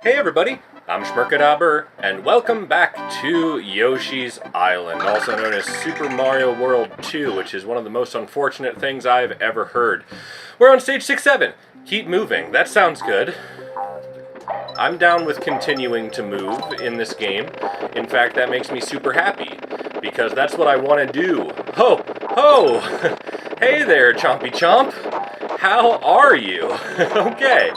Hey everybody, I'm schmerkadabur, and welcome back to Yoshi's Island, also known as Super Mario World 2, which is one of the most unfortunate things I've ever heard. We're on stage 6-7. Keep moving. That sounds good. I'm down with continuing to move in this game. In fact, that makes me super happy, because that's what I want to do. Ho! Ho! Hey there, Chompy Chomp! How are you? Okay.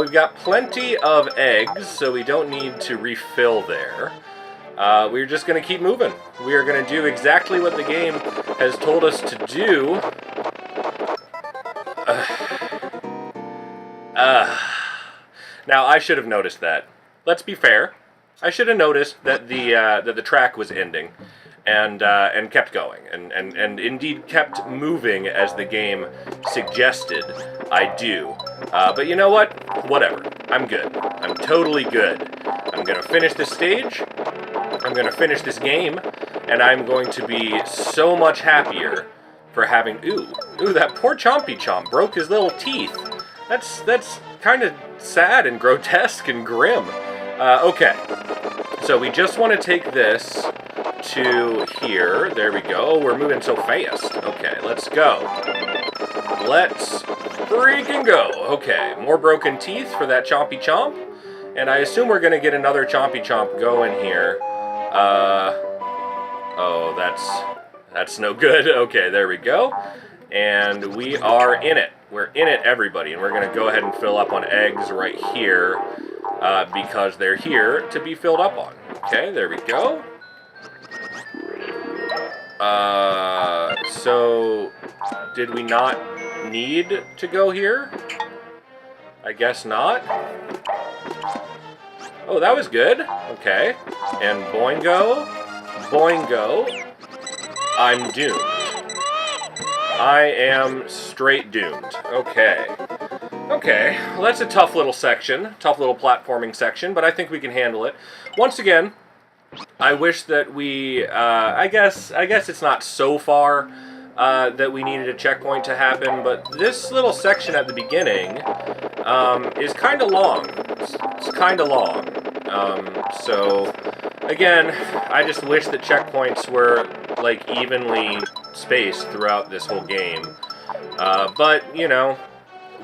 We've got plenty of eggs, so we don't need to refill there. We're just going to keep moving. We are going to do exactly what the game has told us to do. Now, I should have noticed that. Let's be fair. I should have noticed that the track was ending, and kept going, and indeed kept moving as the game suggested I do. But you know what? Whatever. I'm good. I'm totally good. I'm going to finish this stage, I'm going to finish this game, and I'm going to be so much happier for having... Ooh, that poor Chompy Chomp broke his little teeth. That's kind of sad and grotesque and grim. Okay. So we just want to take this to here. There we go. We're moving so fast. Okay, let's go. Let's freaking go. Okay, more broken teeth for that Chompy Chomp. And I assume we're going to get another Chompy Chomp going here. Oh, that's no good. Okay, there we go. And we are in it. We're in it, everybody. And we're going to go ahead and fill up on eggs right here. Because they're here to be filled up on. Okay, there we go. So, did we not need to go here? I guess not. Oh, that was good. Okay. And boingo. Boingo. I'm doomed. I am straight doomed. Okay. Okay, well that's a tough little section, tough little platforming section, but I think we can handle it. Once again, I wish that we, I guess it's not so far that we needed a checkpoint to happen, but this little section at the beginning is kind of long. It's kind of long. So, again, I just wish that checkpoints were, like, evenly spaced throughout this whole game. But, you know...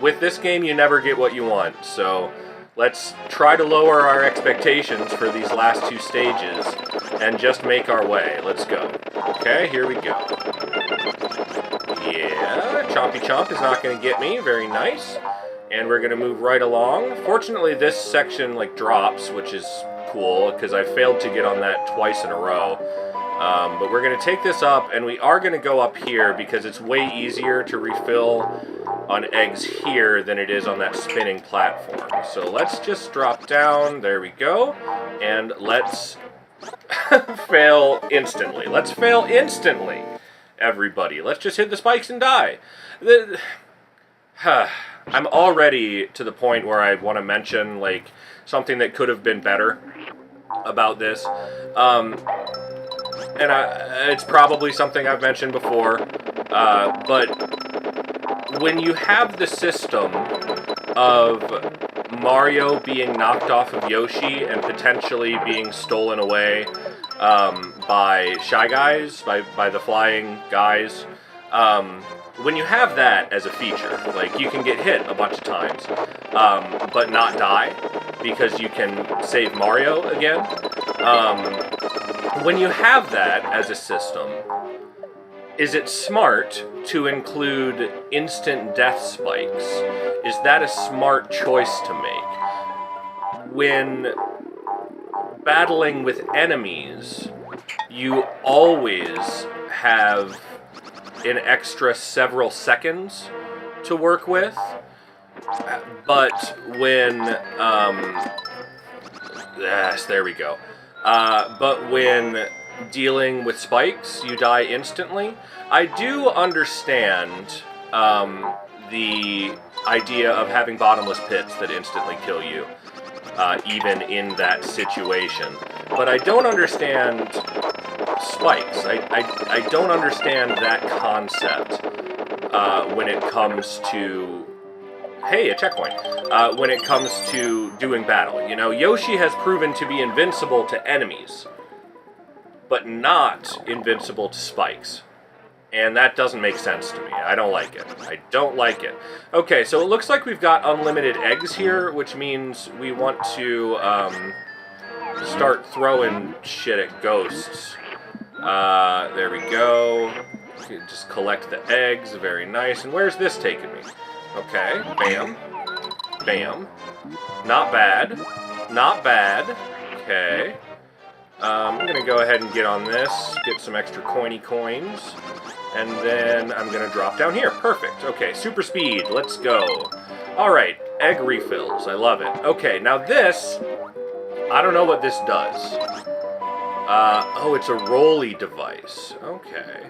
With this game, you never get what you want, so let's try to lower our expectations for these last two stages and just make our way. Let's go. Okay, here we go. Yeah, Chompy Chomp is not going to get me. Very nice. And we're going to move right along. Fortunately, this section, like, drops, which is cool, because I failed to get on that twice in a row. But we're going to take this up, and we are going to go up here because it's way easier to refill on eggs here than it is on that spinning platform. So let's just drop down. There we go. And let's fail instantly. Let's fail instantly, everybody. Let's just hit the spikes and die. I'm already to the point where I want to mention, like, something that could have been better about this. And it's probably something I've mentioned before, but when you have the system of Mario being knocked off of Yoshi and potentially being stolen away by Shy Guys, by the flying guys, when you have that as a feature, like, you can get hit a bunch of times, but not die, because you can save Mario again. When you have that as a system, is it smart to include instant death spikes? Is that a smart choice to make? When battling with enemies, you always have an extra several seconds to work with, but when, yes, there we go. But when dealing with spikes, you die instantly. I do understand the idea of having bottomless pits that instantly kill you, even in that situation. But I don't understand spikes. I don't understand that concept when it comes to hey, a checkpoint, when it comes to doing battle. You know, Yoshi has proven to be invincible to enemies, but not invincible to spikes. And that doesn't make sense to me. I don't like it. I don't like it. Okay, so it looks like we've got unlimited eggs here, which means we want to start throwing shit at ghosts. There we go. Just collect the eggs. Very nice. And where's this taking me? Okay, bam. Bam. Not bad. Not bad. Okay. I'm going to go ahead and get on this, get some extra coiny coins, and then I'm going to drop down here. Perfect. Okay, super speed. Let's go. Alright, egg refills. I love it. Okay, now this, I don't know what this does. Oh, it's a rolly device. Okay.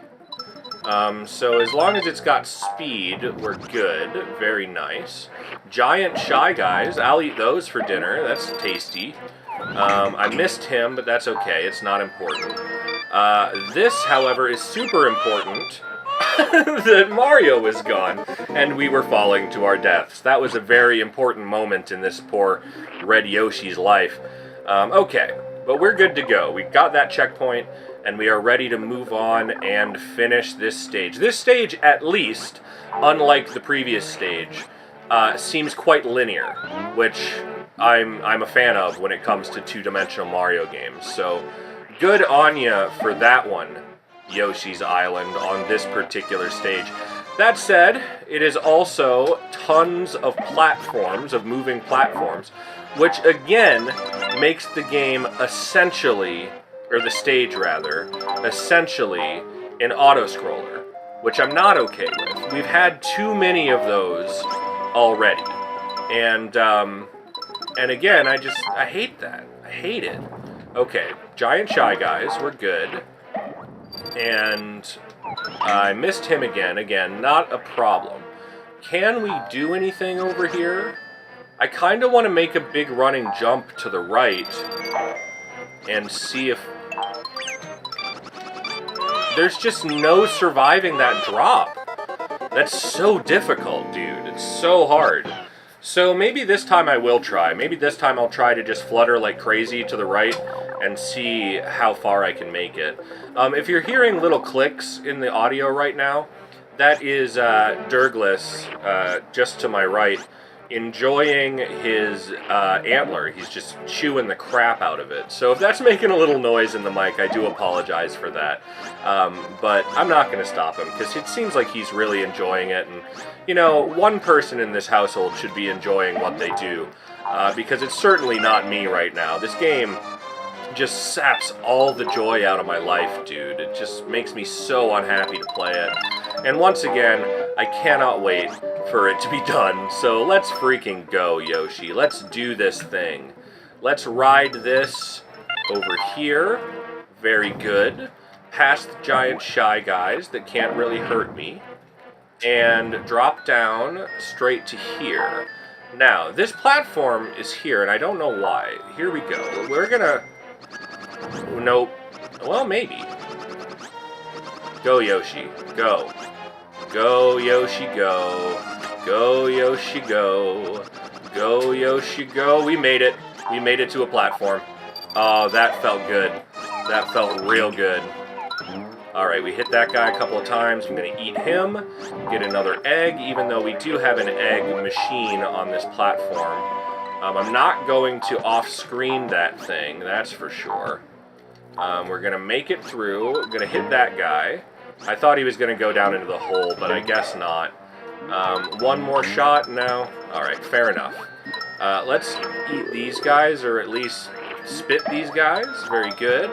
So as long as it's got speed, we're good. Very nice. Giant Shy Guys. I'll eat those for dinner. That's tasty. I missed him, but that's okay. It's not important. This, however, is super important. That Mario was gone, and we were falling to our deaths. That was a very important moment in this poor Red Yoshi's life. Okay, but we're good to go. We got that checkpoint, and we are ready to move on and finish this stage. This stage, at least, unlike the previous stage, seems quite linear, which I'm a fan of when it comes to two-dimensional Mario games. So, good on ya for that one, Yoshi's Island, on this particular stage. That said, it is also tons of platforms, of moving platforms, which again makes the game essentially, or the stage rather, essentially an auto-scroller, which I'm not okay with. We've had too many of those already. And again, I hate that. I hate it. Okay, Giant Shy Guys, we're good. And I missed him again. Again, not a problem. Can we do anything over here? I kind of want to make a big running jump to the right and see if... There's just no surviving that drop. That's so difficult, dude. It's so hard. So maybe this time I will try. Maybe this time I'll try to just flutter like crazy to the right and see how far I can make it. If you're hearing little clicks in the audio right now, that is Durgless, just to my right, enjoying his antler. He's just chewing the crap out of it. So if that's making a little noise in the mic, I do apologize for that. But I'm not going to stop him, because it seems like he's really enjoying it. And, you know, one person in this household should be enjoying what they do, because it's certainly not me right now. This game just saps all the joy out of my life, dude. It just makes me so unhappy to play it. And once again, I cannot wait for it to be done. So let's freaking go, Yoshi. Let's do this thing. Let's ride this over here. Very good. Past the Giant Shy Guys that can't really hurt me. And drop down straight to here. Now, this platform is here, and I don't know why. Here we go. We're gonna... Nope. Well, maybe. Go, Yoshi. Go. Go, Yoshi, go. Go, Yoshi, go. Go, Yoshi, go. We made it. We made it to a platform. Oh, that felt good. That felt real good. Alright, we hit that guy a couple of times. I'm going to eat him. Get another egg, even though we do have an egg machine on this platform. I'm not going to off-screen that thing, that's for sure. We're going to make it through. We're going to hit that guy. I thought he was going to go down into the hole, but I guess not. One more shot? No? Alright, fair enough. Let's eat these guys, or at least spit these guys. Very good.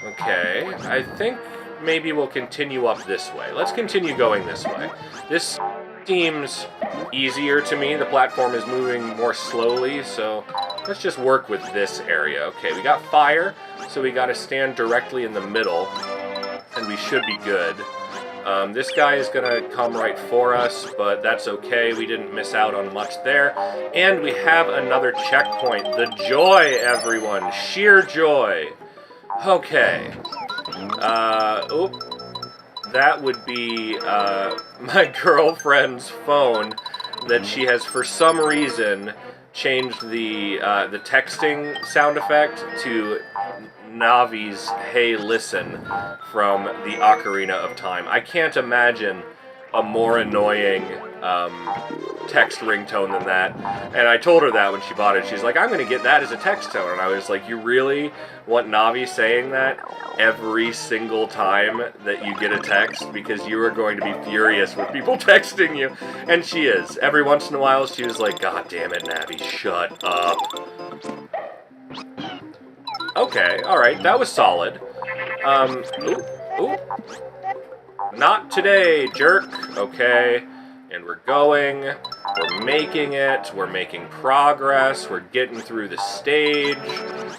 Okay, I think maybe we'll continue up this way. Let's continue going this way. This seems easier to me. The platform is moving more slowly, so let's just work with this area. Okay, we got fire, so we got to stand directly in the middle, and we should be good. This guy is going to come right for us, but that's okay. We didn't miss out on much there. And we have another checkpoint. The joy, everyone. Sheer joy. Okay. That would be my girlfriend's phone that she has, for some reason, changed the texting sound effect to Navi's "Hey, listen" from the Ocarina of Time. I can't imagine a more annoying text ringtone than that. And I told her that when she bought it. She's like, I'm going to get that as a text tone. And I was like, you really want Navi saying that every single time that you get a text? Because you are going to be furious with people texting you. And she is. Every once in a while, she was like, God damn it, Navi, shut up. Okay, alright, that was solid. Ooh. Not today, jerk. Okay, and we're going. We're making it. We're making progress. We're getting through the stage.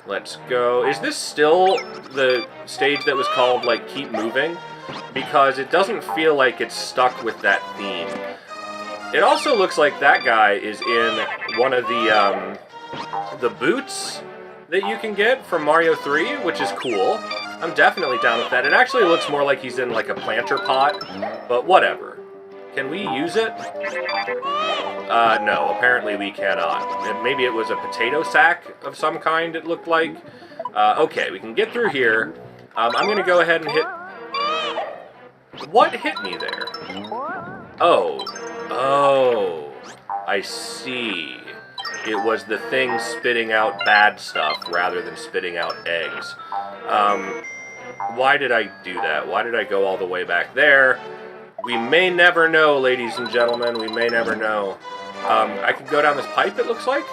Let's go. Is this still the stage that was called, like, Keep Moving? Because it doesn't feel like it's stuck with that theme. It also looks like that guy is in one of the boots that you can get from Mario 3, which is cool. I'm definitely down with that. It actually looks more like he's in like a planter pot, but whatever. Can we use it? No, apparently we cannot. Maybe it was a potato sack of some kind, it looked like. Okay, we can get through here. I'm gonna go ahead and hit... What hit me there? Oh, I see. It was the thing spitting out bad stuff rather than spitting out eggs. Why did I do that? Why did I go all the way back there? We may never know, ladies and gentlemen. We may never know. I could go down this pipe, it looks like.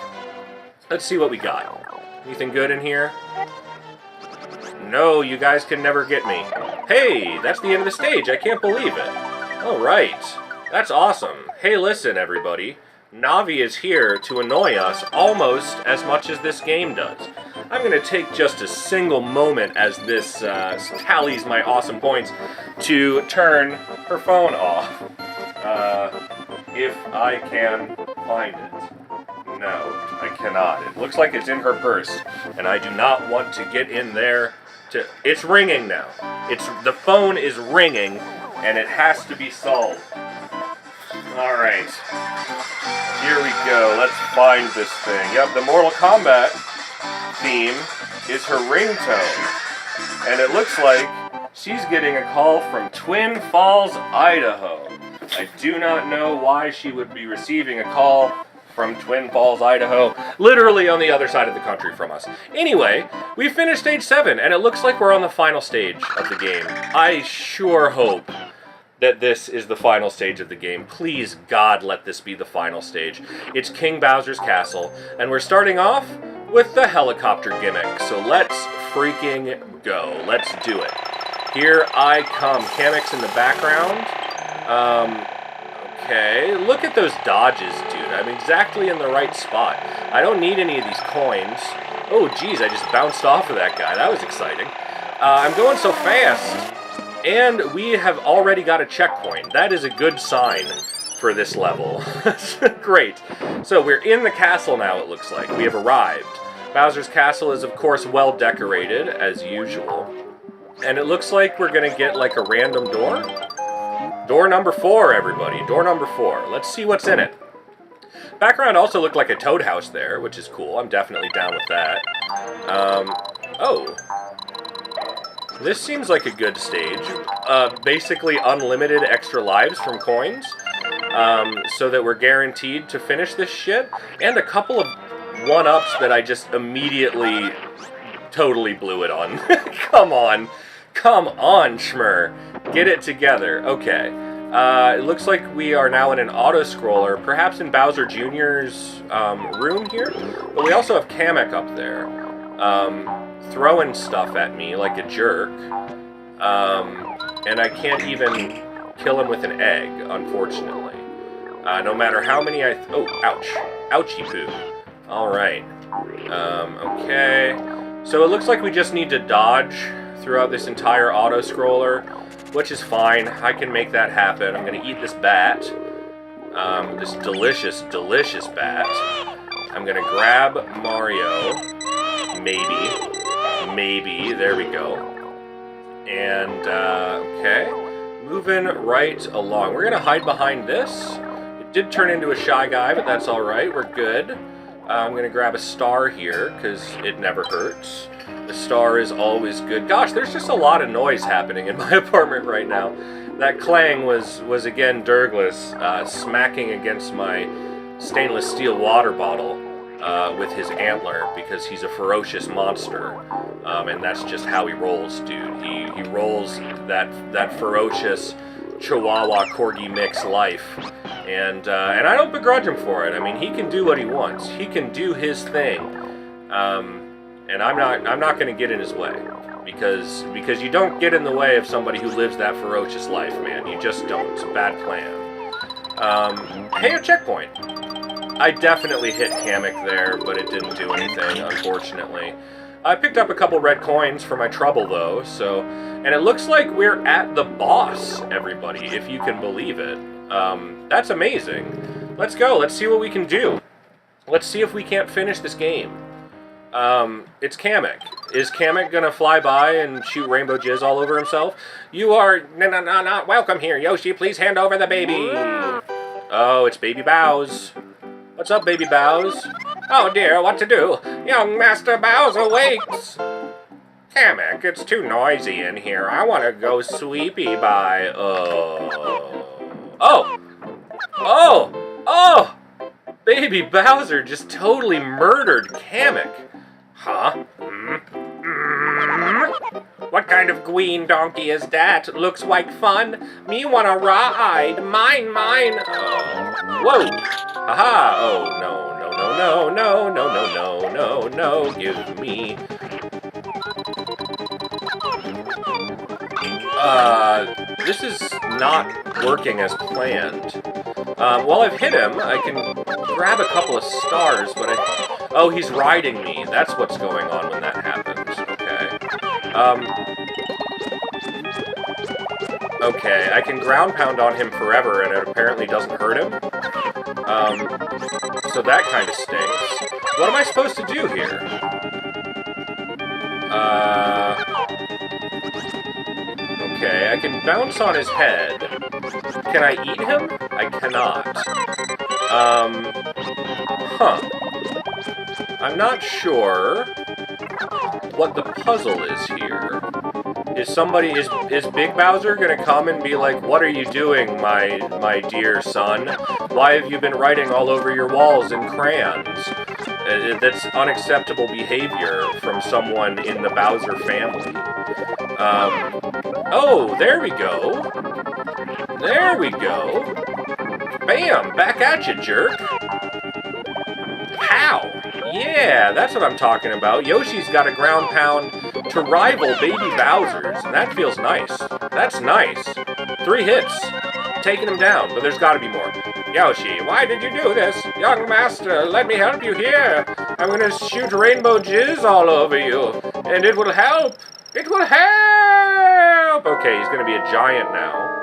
Let's see what we got. Anything good in here? No, you guys can never get me. Hey, that's the end of the stage. I can't believe it. All right. That's awesome. Hey, listen, everybody. Navi is here to annoy us almost as much as this game does. I'm going to take just a single moment as this tallies my awesome points to turn her phone off. If I can find it. No, I cannot. It looks like it's in her purse, and I do not want to get in there to... It's ringing now. The phone is ringing, and it has to be solved. Alright. Here we go. Let's find this thing. Yep, the Mortal Kombat theme is her ringtone. And it looks like she's getting a call from Twin Falls, Idaho. I do not know why she would be receiving a call from Twin Falls, Idaho, literally on the other side of the country from us. Anyway, we finished stage 7, and it looks like we're on the final stage of the game. I sure hope that this is the final stage of the game. Please, God, let this be the final stage. It's King Bowser's Castle, and we're starting off with the helicopter gimmick. So let's freaking go. Let's do it. Here I come. Kamek's in the background. Okay, look at those dodges, dude. I'm exactly in the right spot. I don't need any of these coins. Oh, geez, I just bounced off of that guy. That was exciting. I'm going so fast. And we have already got a checkpoint. That is a good sign for this level. Great. So we're in the castle now, it looks like. We have arrived. Bowser's Castle is, of course, well decorated, as usual. And it looks like we're going to get, like, a random door. Door number 4, everybody. Door number 4. Let's see what's in it. Background also looked like a Toad house there, which is cool. I'm definitely down with that. Oh. This seems like a good stage. Basically unlimited extra lives from coins. So that we're guaranteed to finish this shit. And a couple of one-ups that I just immediately totally blew it on. Come on. Come on, Schmer. Get it together. Okay. It looks like we are now in an auto-scroller, perhaps in Bowser Jr.'s room here. But we also have Kamek up there. Throwing stuff at me like a jerk. And I can't even kill him with an egg, unfortunately. No matter how many oh, ouch. Ouchie poo. Alright. Okay. So it looks like we just need to dodge throughout this entire auto-scroller, which is fine. I can make that happen. I'm gonna eat this bat. This delicious, delicious bat. I'm gonna grab Mario. Maybe. There we go. And, okay. Moving right along. We're gonna hide behind this. It did turn into a Shy Guy, but that's alright. We're good. I'm going to grab a star here, because it never hurts. The star is always good. Gosh, there's just a lot of noise happening in my apartment right now. That clang was again Douglas smacking against my stainless steel water bottle with his antler, because he's a ferocious monster. And that's just how he rolls, dude. He rolls that ferocious Chihuahua Corgi mix life. And I don't begrudge him for it. I mean, he can do what he wants. He can do his thing. And I'm not going to get in his way, because you don't get in the way of somebody who lives that ferocious life, man. You just don't. It's a bad plan. Hey, a checkpoint. I definitely hit Kamek there, but it didn't do anything, unfortunately. I picked up a couple red coins for my trouble, though. And it looks like we're at the boss, everybody, if you can believe it. That's amazing. Let's go. Let's see what we can do. Let's see if we can't finish this game. It's Kamek. Is Kamek gonna fly by and shoot rainbow jizz all over himself? You are not welcome here, Yoshi. Please hand over the baby. Oh, it's Baby Bows. What's up, Baby Bows? Oh dear, what to do? Young Master Bowser waits. Kamek, it's too noisy in here. I want to go sweepy by. Oh! Baby Bowser just totally murdered Kamek. Huh? What kind of green donkey is that? Looks like fun. Me wanna ride. Mine. Whoa. Haha. Oh, no. Give me. This is not working as planned. While I've hit him, I can grab a couple of stars, but oh, he's riding me. That's what's going on when that happens. Okay, I can ground pound on him forever, and it apparently doesn't hurt him. So that kind of stinks. What am I supposed to do here? Okay, I can bounce on his head. Can I eat him? I cannot. I'm not sure what the puzzle is here. Is Big Bowser gonna come and be like, what are you doing, my dear son? Why have you been writing all over your walls in crayons? That's unacceptable behavior from someone in the Bowser family. Oh, there we go. There we go. Bam! Back at you, jerk. Pow! Yeah, that's what I'm talking about. Yoshi's got a ground pound to rival Baby Bowser's, and that feels nice. That's nice. 3 hits. Taking him down, but there's gotta be more. Yoshi, why did you do this? Young master, let me help you here. I'm gonna shoot rainbow jizz all over you, and it will help. It will help! Okay, he's gonna be a giant now.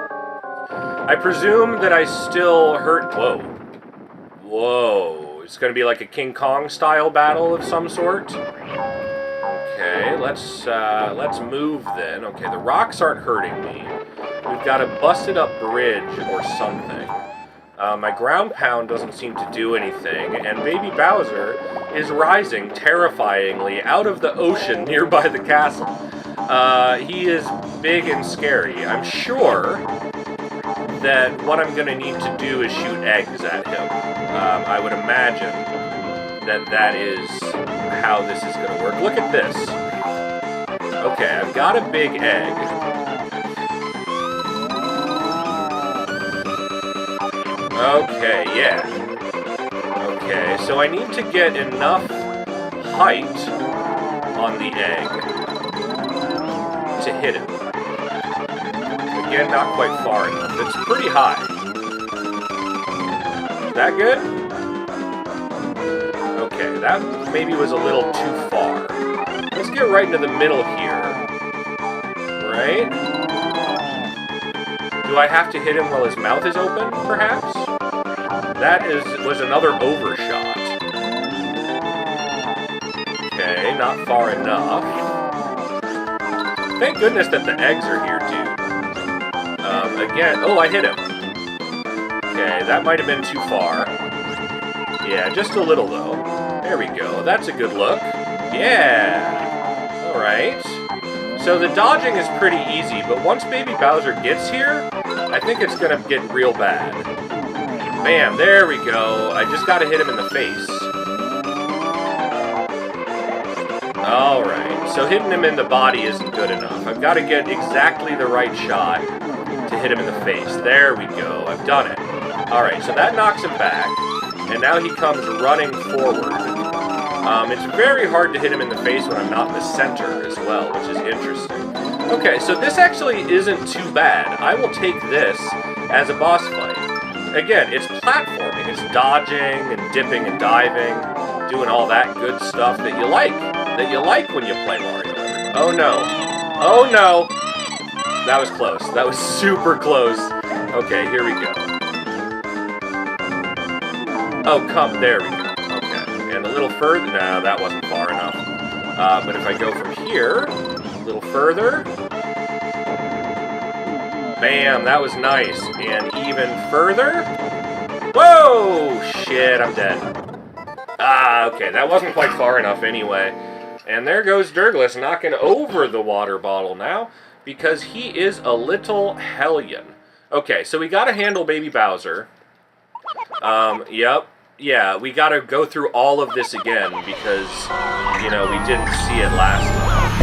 I presume that I still hurt... Whoa. It's gonna be like a King Kong style battle of some sort. Okay, let's move then. Okay, the rocks aren't hurting me. We've got a busted up bridge or something. My ground pound doesn't seem to do anything, and Baby Bowser is rising terrifyingly out of the ocean nearby the castle. He is big and scary. I'm sure that what I'm going to need to do is shoot eggs at him. I would imagine that is how this is going to work. Look at this. Okay, I've got a big egg. Okay, yeah. Okay, so I need to get enough height on the egg to hit him. Again, not quite far enough. It's pretty high. Is that good? Okay, that maybe was a little too far. Let's get right into the middle here. Right? Do I have to hit him while his mouth is open, perhaps? That was another overshot. Okay, not far enough. Thank goodness that the eggs are here, too. Again, oh, I hit him. Okay, that might have been too far. Yeah, just a little, though. There we go. That's a good look. Yeah! Alright. So the dodging is pretty easy, but once Baby Bowser gets here, I think it's gonna get real bad. Bam, there we go. I just gotta hit him in the face. Alright, so hitting him in the body isn't good enough. I've gotta get exactly the right shot to hit him in the face. There we go. I've done it. Alright, so that knocks him back, and now he comes running forward. It's very hard to hit him in the face when I'm not in the center as well, which is interesting. Okay, so this actually isn't too bad. I will take this as a boss fight. Again, it's platforming. It's dodging and dipping and diving, doing all that good stuff that you like. That you like when you play Mario. Oh no. Oh no! That was close. That was super close. Okay, here we go. Oh, there we go. And a little further. No, that wasn't far enough. But if I go from here, a little further. Bam, that was nice. And even further. Whoa! Shit, I'm dead. Ah, okay, that wasn't quite far enough anyway. And there goes Durgless knocking over the water bottle now, because he is a little hellion. Okay, so we gotta handle Baby Bowser. Yep. Yeah, we gotta go through all of this again because, you know, we didn't see it last time.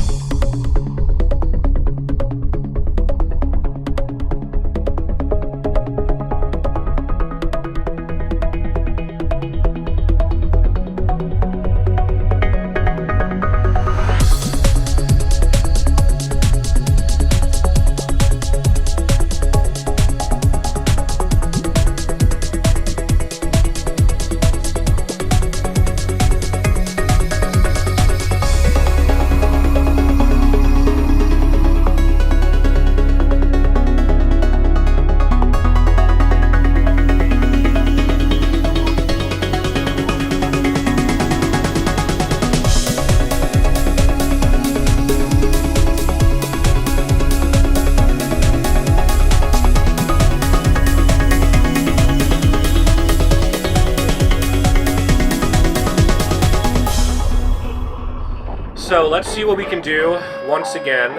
So let's see what we can do once again,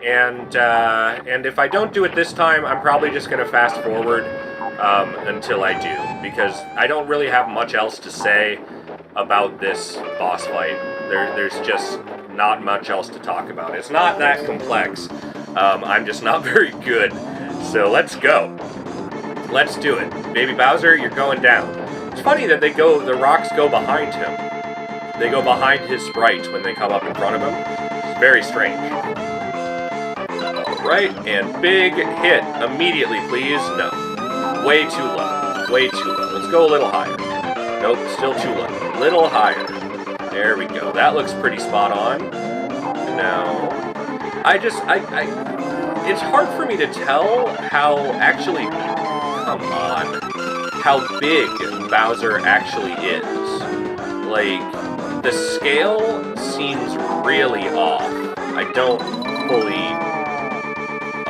and if I don't do it this time, I'm probably just going to fast forward until I do, because I don't really have much else to say about this boss fight. There's just not much else to talk about. It's not that complex. I'm just not very good. So let's go. Let's do it. Baby Bowser, you're going down. It's funny that the rocks go behind him. They go behind his sprite when they come up in front of him. It's very strange. Alright, and big hit. Immediately, please. No. Way too low. Way too low. Let's go a little higher. Nope, still too low. Little higher. There we go. That looks pretty spot on. No. It's hard for me to tell how actually... Come on. How big Bowser actually is. Like... The scale seems really off. I don't fully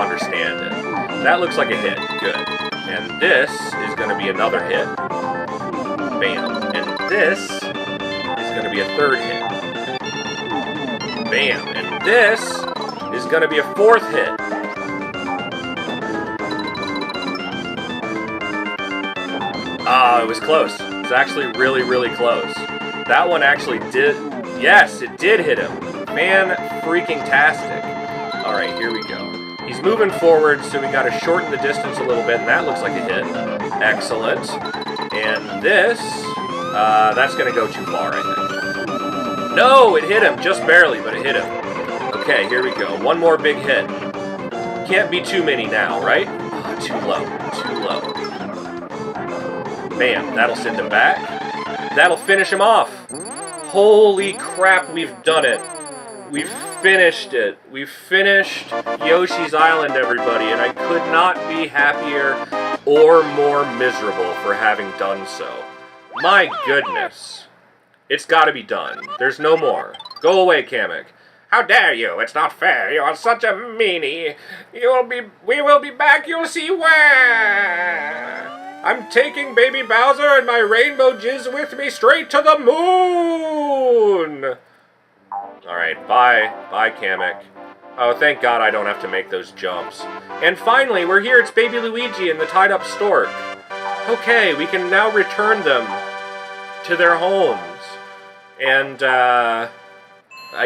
understand it. That looks like a hit. Good. And this is going to be another hit. Bam. And this is going to be a third hit. Bam. And this is going to be a fourth hit. Ah, it was close. It's actually really, really close. That one actually did... Yes, it did hit him. Man-freaking-tastic. Alright, here we go. He's moving forward, so we gotta shorten the distance a little bit, and that looks like a hit. Excellent. And this... that's gonna go too far, I think. No, it hit him. Just barely, but it hit him. Okay, here we go. One more big hit. Can't be too many now, right? Oh, too low. Too low. Bam, that'll send him back. That'll finish him off. Holy crap, we've done it. We've finished it. We've finished Yoshi's Island, everybody, and I could not be happier or more miserable for having done so. My goodness. It's gotta be done. There's no more. Go away, Kamek. How dare you? It's not fair. You are such a meanie. We will be back. You'll see where. I'm taking baby Bowser and my rainbow jizz with me straight to the moon! Alright, bye. Bye, Kamek. Oh, thank God I don't have to make those jumps. And finally, we're here. It's baby Luigi and the tied-up stork. Okay, we can now return them to their homes. And, I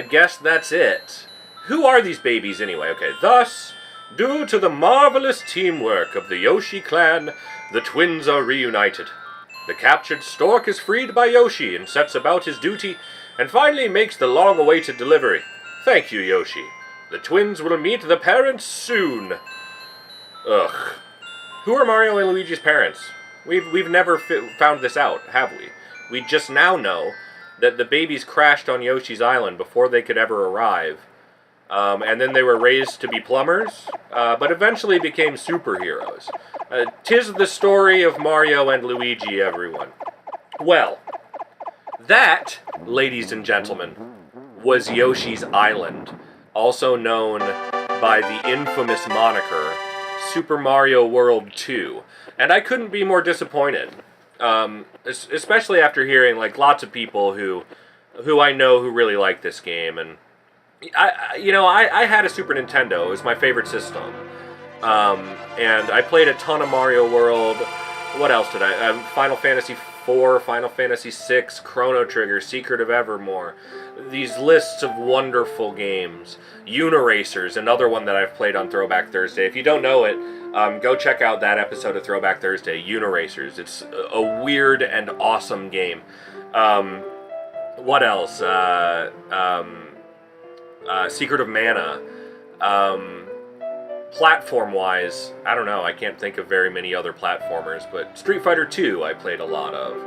guess that's it. Who are these babies anyway? Okay, thus, due to the marvelous teamwork of the Yoshi clan, the twins are reunited. The captured stork is freed by Yoshi and sets about his duty, and finally makes the long-awaited delivery. Thank you, Yoshi. The twins will meet the parents soon. Ugh. Who are Mario and Luigi's parents? We've never found this out, have we? We just now know that the babies crashed on Yoshi's Island before they could ever arrive. And then they were raised to be plumbers, but eventually became superheroes. 'Tis the story of Mario and Luigi, everyone. Well, that, ladies and gentlemen, was Yoshi's Island, also known by the infamous moniker Super Mario World 2. And I couldn't be more disappointed, especially after hearing like lots of people who I know who really like this game. And I had a Super Nintendo. It was my favorite system. And I played a ton of Mario World. What else did I? Final Fantasy IV, Final Fantasy VI, Chrono Trigger, Secret of Evermore. These lists of wonderful games. Uniracers, another one that I've played on Throwback Thursday. If you don't know it, go check out that episode of Throwback Thursday, Uniracers. It's a weird and awesome game. What else? Secret of Mana. Platform-wise, I don't know, I can't think of very many other platformers, but Street Fighter II I played a lot of.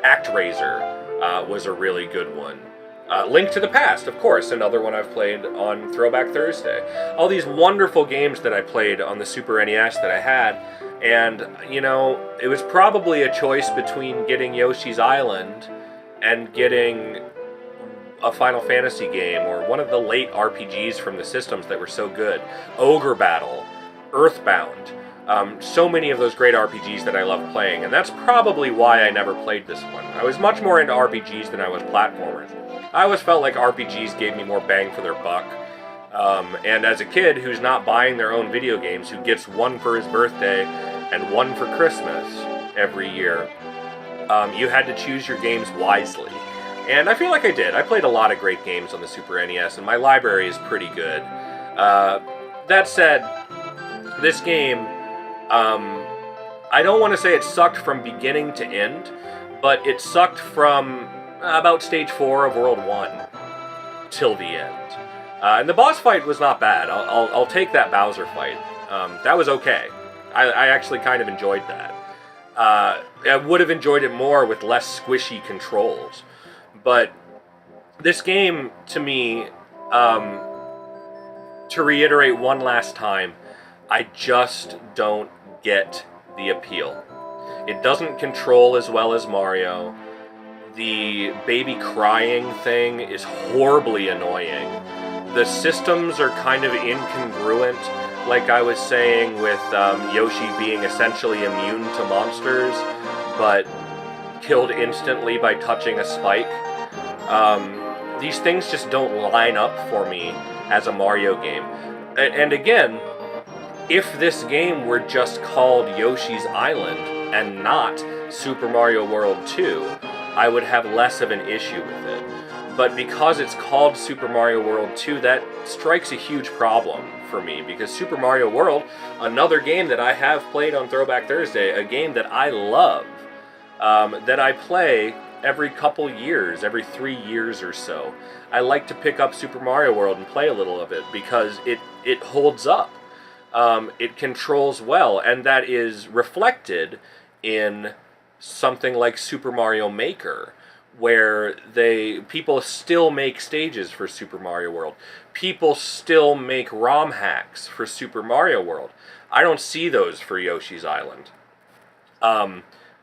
ActRaiser was a really good one. Link to the Past, of course, another one I've played on Throwback Thursday. All these wonderful games that I played on the Super NES that I had, and, it was probably a choice between getting Yoshi's Island and getting a Final Fantasy game, or one of the late RPGs from the systems that were so good. Ogre Battle, Earthbound, so many of those great RPGs that I love playing, and that's probably why I never played this one. I was much more into RPGs than I was platformers. I always felt like RPGs gave me more bang for their buck. And as a kid who's not buying their own video games, who gets one for his birthday and one for Christmas every year, you had to choose your games wisely. And I feel like I did. I played a lot of great games on the Super NES, and my library is pretty good. That said, this game, I don't want to say it sucked from beginning to end, but it sucked from about Stage 4 of World 1 till the end. And the boss fight was not bad. I'll take that Bowser fight. That was okay. I actually kind of enjoyed that. I would have enjoyed it more with less squishy controls. But this game, to me, to reiterate one last time, I just don't get the appeal. It doesn't control as well as Mario. The baby crying thing is horribly annoying. The systems are kind of incongruent, like I was saying, with Yoshi being essentially immune to monsters, but killed instantly by touching a spike. These things just don't line up for me as a Mario game. And again, if this game were just called Yoshi's Island and not Super Mario World 2, I would have less of an issue with it. But because it's called Super Mario World 2, that strikes a huge problem for me, because Super Mario World, another game that I have played on Throwback Thursday, a game that I love, that I play every couple years, every 3 years or so. I like to pick up Super Mario World and play a little of it because it holds up. It controls well, and that is reflected in something like Super Mario Maker, where people still make stages for Super Mario World. People still make ROM hacks for Super Mario World. I don't see those for Yoshi's Island,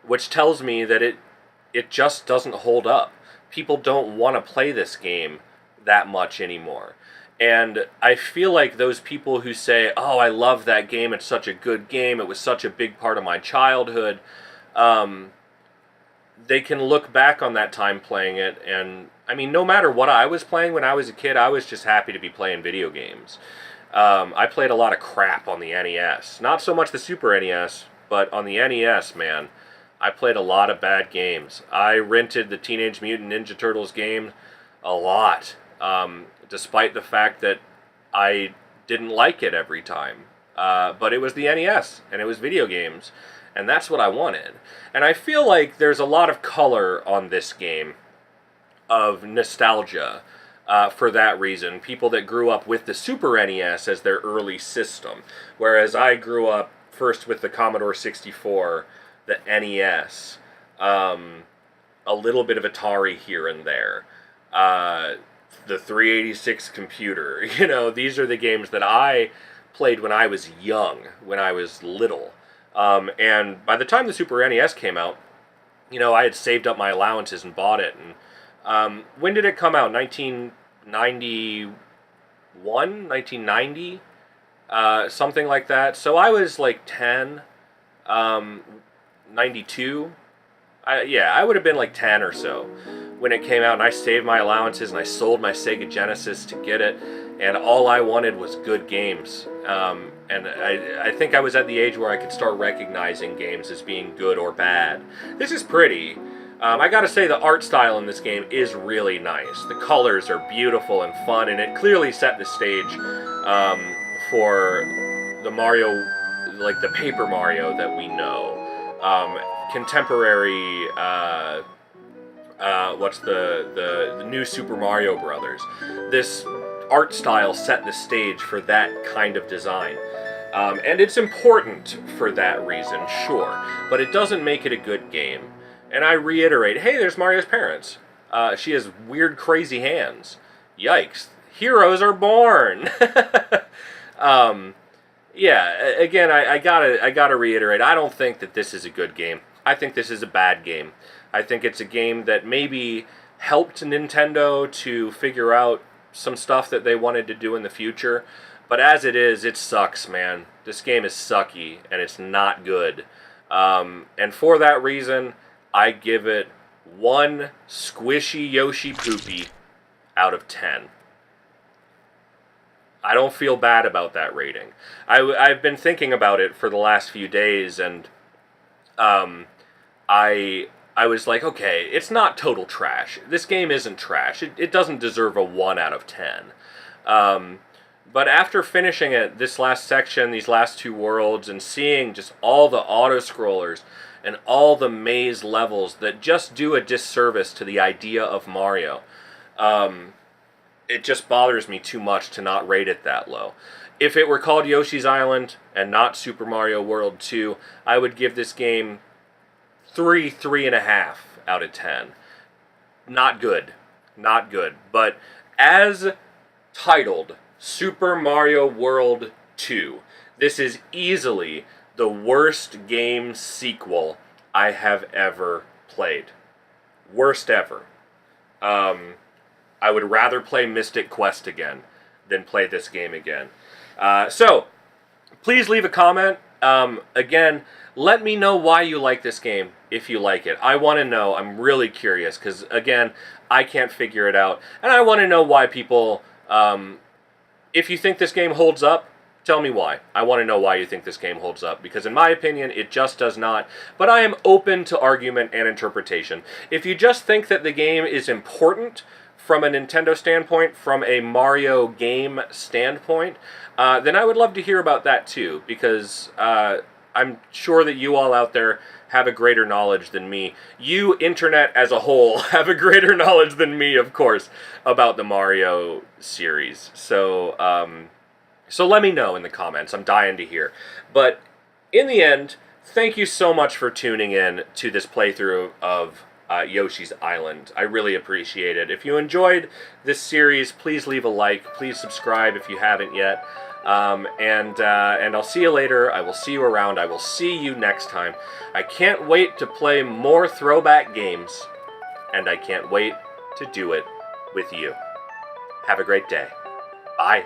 which tells me that it just doesn't hold up. People don't want to play this game that much anymore. And I feel like those people who say, oh, I love that game, it's such a good game, it was such a big part of my childhood, they can look back on that time playing it, and I mean, no matter what I was playing when I was a kid, I was just happy to be playing video games. I played a lot of crap on the NES. Not so much the Super NES, but on the NES, man, I played a lot of bad games. I rented the Teenage Mutant Ninja Turtles game a lot, despite the fact that I didn't like it every time. But it was the NES, and it was video games, and that's what I wanted. And I feel like there's a lot of color on this game of nostalgia for that reason. People that grew up with the Super NES as their early system, whereas I grew up first with the Commodore 64, the NES, a little bit of Atari here and there, the 386 computer. You know, these are the games that I played when I was young, when I was little. And by the time the Super NES came out, you know, I had saved up my allowances and bought it. And when did it come out? 1991? 1990? Something like that. So I was like 10, 92. Yeah, I would have been like 10 or so when it came out, and I saved my allowances, and I sold my Sega Genesis to get it, and all I wanted was good games. And I think I was at the age where I could start recognizing games as being good or bad. This is pretty. I gotta say, the art style in this game is really nice. The colors are beautiful and fun, and it clearly set the stage for the Mario, like the Paper Mario that we know. Contemporary, what's the new Super Mario Brothers. This art style set the stage for that kind of design. And it's important for that reason, sure, but it doesn't make it a good game. And I reiterate, hey, there's Mario's parents. She has weird, crazy hands. Yikes. Heroes are born! Yeah, again, I gotta reiterate, I don't think that this is a good game. I think this is a bad game. I think it's a game that maybe helped Nintendo to figure out some stuff that they wanted to do in the future. But as it is, it sucks, man. This game is sucky, and it's not good. And for that reason, I give it 1 squishy Yoshi poopy out of 10. I don't feel bad about that rating. I've been thinking about it for the last few days, and I was like, okay, it's not total trash. This game isn't trash. It doesn't deserve a 1 out of 10. But after finishing it, this last section, these last 2 worlds, and seeing just all the auto-scrollers and all the maze levels that just do a disservice to the idea of Mario, it just bothers me too much to not rate it that low. If it were called Yoshi's Island and not Super Mario World 2, I would give this game 3.5 out of 10. Not good. Not good. But as titled Super Mario World 2, this is easily the worst game sequel I have ever played. Worst ever. I would rather play Mystic Quest again than play this game again. So, please leave a comment. Again, let me know why you like this game, if you like it. I want to know. I'm really curious, because, again, I can't figure it out. And I want to know why people, if you think this game holds up, tell me why. I want to know why you think this game holds up, because in my opinion, it just does not. But I am open to argument and interpretation. If you just think that the game is important from a Nintendo standpoint, from a Mario game standpoint, then I would love to hear about that too, because I'm sure that you all out there have a greater knowledge than me. You, internet as a whole, have a greater knowledge than me, of course, about the Mario series. So let me know in the comments. I'm dying to hear. But in the end, thank you so much for tuning in to this playthrough of Yoshi's Island. I really appreciate it. If you enjoyed this series, please leave a like. Please subscribe if you haven't yet. And I'll see you later. I will see you around. I will see you next time. I can't wait to play more throwback games, and I can't wait to do it with you. Have a great day. Bye.